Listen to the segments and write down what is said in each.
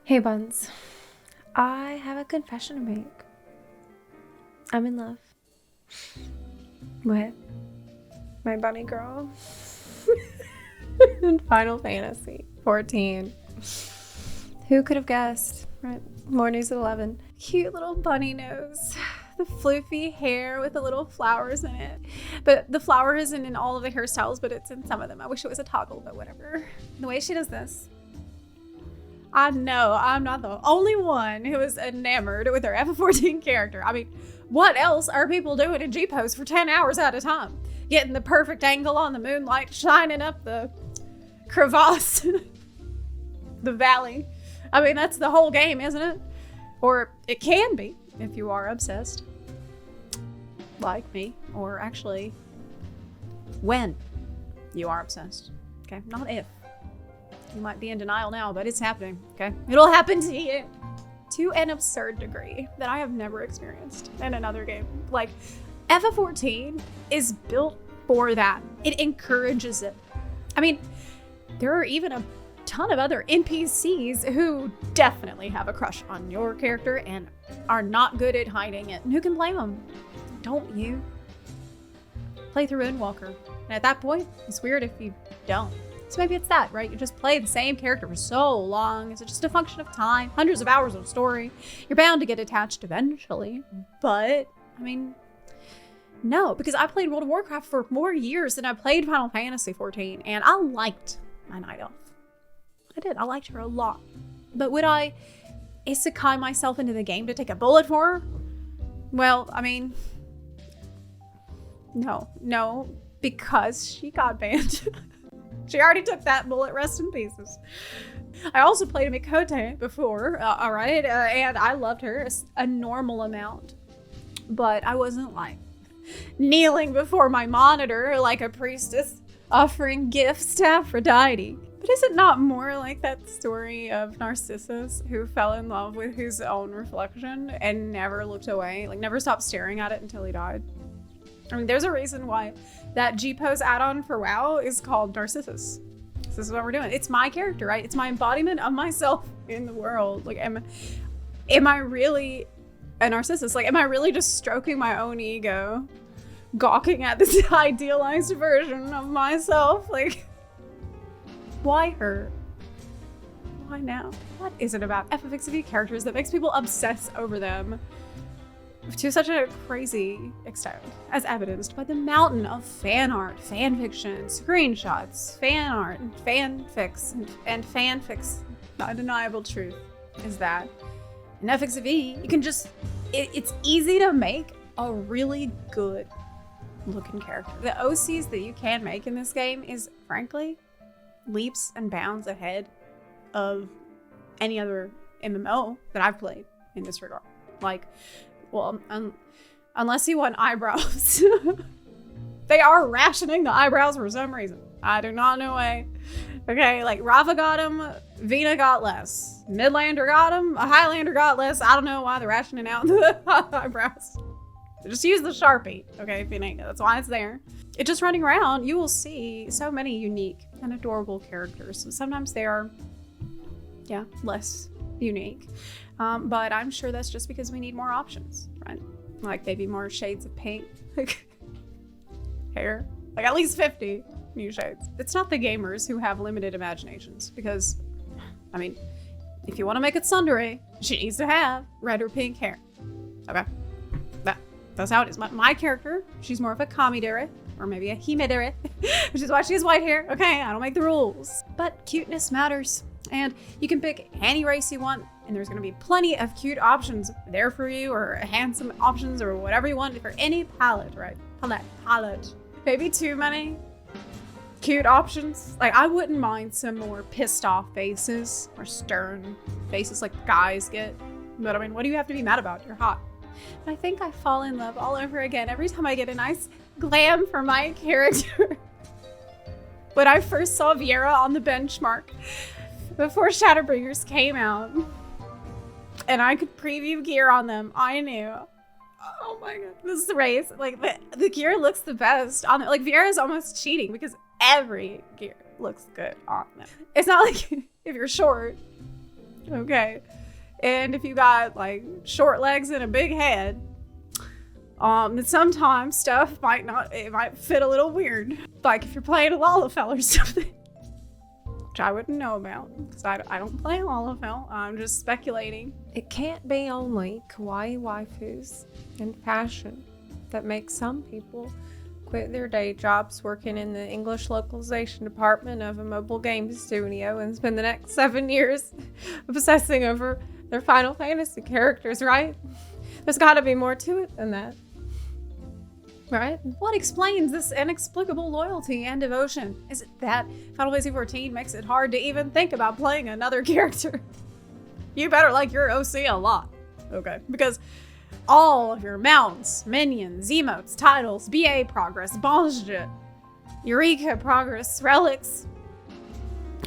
Hey Buns, I have a confession to make. I'm in love with my bunny girl in Final Fantasy 14. Who could have guessed, right? Mornings at 11. Cute little bunny nose. The floofy hair with the little flowers in it. But the flower isn't in all of the hairstyles, but it's in some of them. I wish it was a toggle, but whatever. The way she does this. I know I'm not the only one who is enamored with her FF14 character. I mean, what else are people doing in G-pose for 10 hours at a time? Getting the perfect angle on the moonlight, shining up the crevasse, the valley. I mean, that's the whole game, isn't it? Or it can be if you are obsessed. Like me. Or actually, when you are obsessed. Okay, not if. You might be in denial now, but it's happening, okay? It'll happen to you. To an absurd degree that I have never experienced in another game. Like, FF14 is built for that. It encourages it. I mean, there are even a ton of other NPCs who definitely have a crush on your character and are not good at hiding it. And who can blame them? Don't you? Play through Endwalker. And at that point, it's weird if you don't. So maybe it's that, right? You just play the same character for so long. Is it just a function of time? Hundreds of hours of story. You're bound to get attached eventually. But, I mean, no. Because I played World of Warcraft for more years than I played Final Fantasy 14. And I liked my Night Elf. I did. I liked her a lot. But would I isekai myself into the game to take a bullet for her? Well, I mean, no. Because she got banned. She already took that bullet, rest in pieces. I also played a Mikote before, all right, and I loved her a normal amount. But I wasn't like kneeling before my monitor like a priestess offering gifts to Aphrodite. But is it not more like that story of Narcissus who fell in love with his own reflection and never looked away, like never stopped staring at it until he died? I mean, there's a reason why that G-Pose add-on for WoW is called Narcissus. This is what we're doing. It's my character, right? It's my embodiment of myself in the world. Like, am I really a Narcissus? Like, am I really just stroking my own ego, gawking at this idealized version of myself? Like, why her? Why now? What is it about FFXIV characters that makes people obsess over them to such a crazy extent, as evidenced by the mountain of fan art, fan fiction, screenshots, fan art, and fanfics, and fanfics? The undeniable truth is that in FFXIV, you can just, it's easy to make a really good looking character. The OCs that you can make in this game is, frankly, leaps and bounds ahead of any other MMO that I've played in this regard. Like, well, unless you want eyebrows. They are rationing the eyebrows for some reason. I do not know why. Okay, like Rafa got them, Vina got less. Midlander got them, a Highlander got less. I don't know why they're rationing out the eyebrows. Just use the Sharpie, okay, if you need it. That's why it's there. It's just running around, you will see so many unique and adorable characters. Sometimes they are, less unique. But I'm sure that's just because we need more options, right? Like maybe more shades of pink, like hair, like at least 50 new shades. It's not the gamers who have limited imaginations because, I mean, if you want to make it tsundere, she needs to have red or pink hair. Okay, that's how it is. My character, she's more of a kamidere, or maybe a himedere, which is why she has white hair. Okay, I don't make the rules. But cuteness matters. And you can pick any race you want, and there's going to be plenty of cute options there for you, or handsome options, or whatever you want for any palette, right? Palette. Maybe too many cute options. Like, I wouldn't mind some more pissed off faces, or stern faces like guys get. But I mean, what do you have to be mad about? You're hot. And I think I fall in love all over again every time I get a nice glam for my character. When I first saw Viera on the benchmark, before Shadowbringers came out, and I could preview gear on them, I knew, oh my god, this race, like the gear looks the best on it. Like Viera's almost cheating because every gear looks good on them. It's not like if you're short, Okay. And if you got like short legs and a big head, sometimes stuff might fit a little weird. Like if you're playing a Lalafell or something. Which I wouldn't know about, because I don't play Lalafell. I'm just speculating. It can't be only kawaii waifus and fashion that make some people quit their day jobs working in the English localization department of a mobile game studio and spend the next 7 years obsessing over their Final Fantasy characters, right? There's got to be more to it than that. Right? What explains this inexplicable loyalty and devotion? Is it that Final Fantasy XIV makes it hard to even think about playing another character? You better like your OC a lot. Okay. Because all of your mounts, minions, emotes, titles, BA progress, Bonjet, Eureka progress, relics.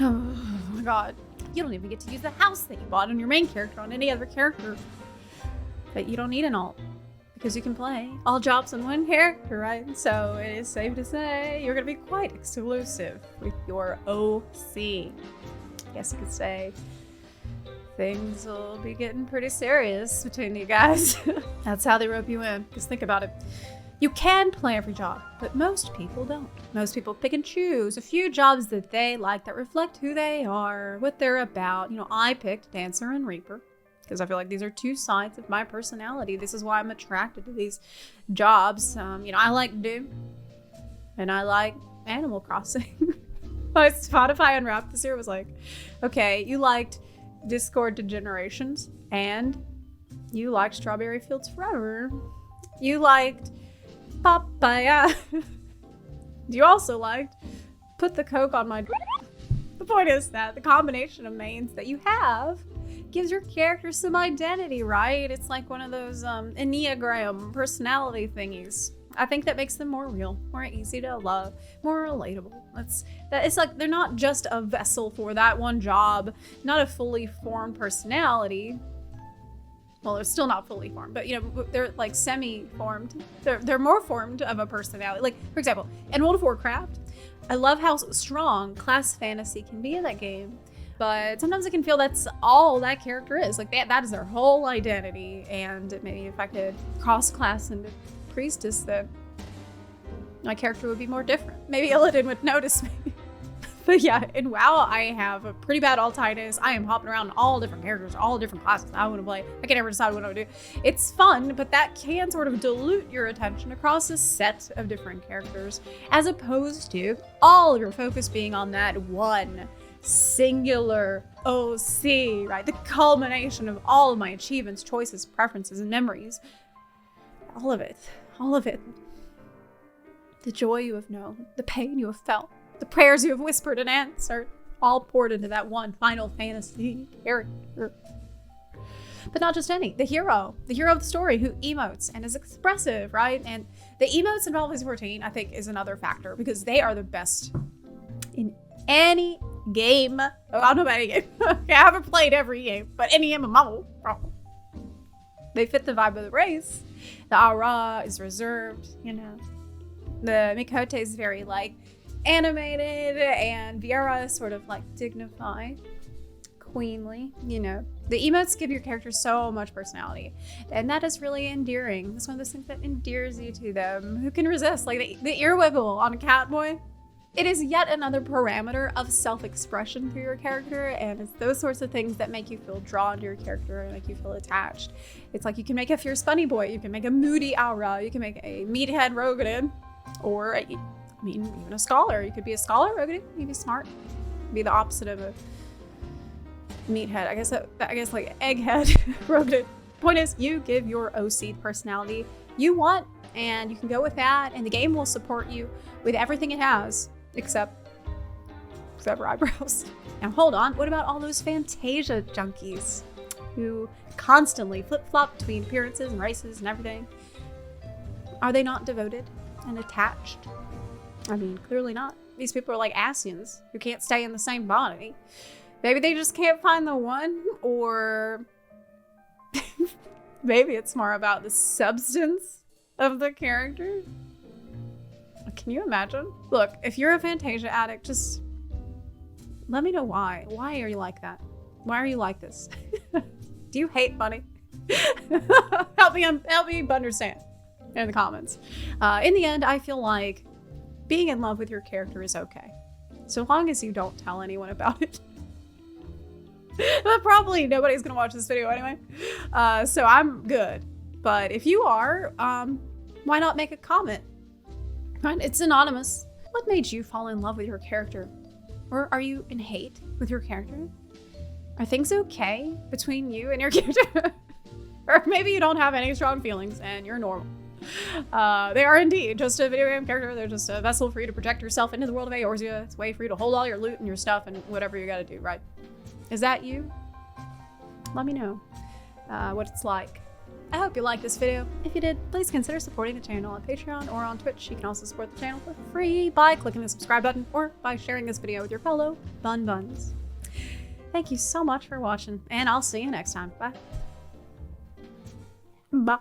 Oh my god. You don't even get to use the house that you bought on your main character on any other character. But you don't need an alt. Because you can play all jobs on one character, right? So it is safe to say you're going to be quite exclusive with your OC. Guess you could say things will be getting pretty serious between you guys. That's how they rope you in. Just think about it. You can play every job, but most people don't. Most people pick and choose a few jobs that they like that reflect who they are, what they're about. You know, I picked Dancer and Reaper, because I feel like these are two sides of my personality. This is why I'm attracted to these jobs. I like Doom, and I like Animal Crossing. My Spotify Unwrapped this year was like, okay, you liked Discord to Generations, and you liked Strawberry Fields Forever. You liked Papaya. You also liked Put the Coke on My... The point is that the combination of mains that you have gives your character some identity, right? It's like one of those Enneagram personality thingies. I think that makes them more real, more easy to love, more relatable. It's like they're not just a vessel for that one job, not a fully formed personality. Well, they're still not fully formed, but they're like semi-formed. They're more formed of a personality. Like, for example, in World of Warcraft, I love how strong class fantasy can be in that game. But sometimes I can feel that's all that character is. Like that is their whole identity. And maybe if I could cross-class into Priestess, then my character would be more different. Maybe Illidan would notice me. But yeah, in WoW, I have a pretty bad altitis. I am hopping around all different characters, all different classes I want to play. I can never decide what I would do. It's fun, but that can sort of dilute your attention across a set of different characters, as opposed to all of your focus being on that one singular OC, right? The culmination of all of my achievements, choices, preferences, and memories. All of it. The joy you have known, the pain you have felt, the prayers you have whispered and answered, all poured into that one Final Fantasy character. But not just any, the hero of the story who emotes and is expressive, right? And the emotes in Final Fantasy XIV, I think, is another factor because they are the best in any game. Oh, I don't know about any game. I haven't played every game, but any MMO. They fit the vibe of the race. The aura is reserved, The Mikote is very animated, and Viera is sort of dignified, queenly, The emotes give your character so much personality, and that is really endearing. It's one of those things that endears you to them. Who can resist? The ear wiggle on a Catboy. It is yet another parameter of self-expression for your character, and it's those sorts of things that make you feel drawn to your character and make you feel attached. It's like you can make a fierce bunny boy, you can make a moody aura, you can make a meathead Rogadin, or even a scholar. You could be a scholar Rogadin, you be smart, be the opposite of a meathead. I guess egghead Rogadin. Point is, you give your OC the personality you want, and you can go with that, and the game will support you with everything it has, except for eyebrows. Now hold on, what about all those Fantasia junkies who constantly flip-flop between appearances and races and everything? Are they not devoted and attached? I mean, clearly not. These people are like Asians who can't stay in the same body. Maybe they just can't find the one, or maybe it's more about the substance of the character. Can you imagine? Look, if you're a Fantasia addict, just let me know why. Why are you like that? Why are you like this? Do you hate money? help me understand in the comments. In the end, I feel like being in love with your character is okay, so long as you don't tell anyone about it. But probably nobody's gonna watch this video anyway, so I'm good. But if you are, why not make a comment? Right? It's anonymous. What made you fall in love with your character? Or are you in hate with your character? Are things okay between you and your character? Or maybe you don't have any strong feelings and you're normal. They are indeed just a video game character. They're just a vessel for you to project yourself into the world of Eorzea. It's a way for you to hold all your loot and your stuff and whatever you gotta do, right? Is that you? Let me know what it's like. I hope you liked this video. If you did, please consider supporting the channel on Patreon or on Twitch. You can also support the channel for free by clicking the subscribe button or by sharing this video with your fellow Bun Buns. Thank you so much for watching, and I'll see you next time. Bye. Bye.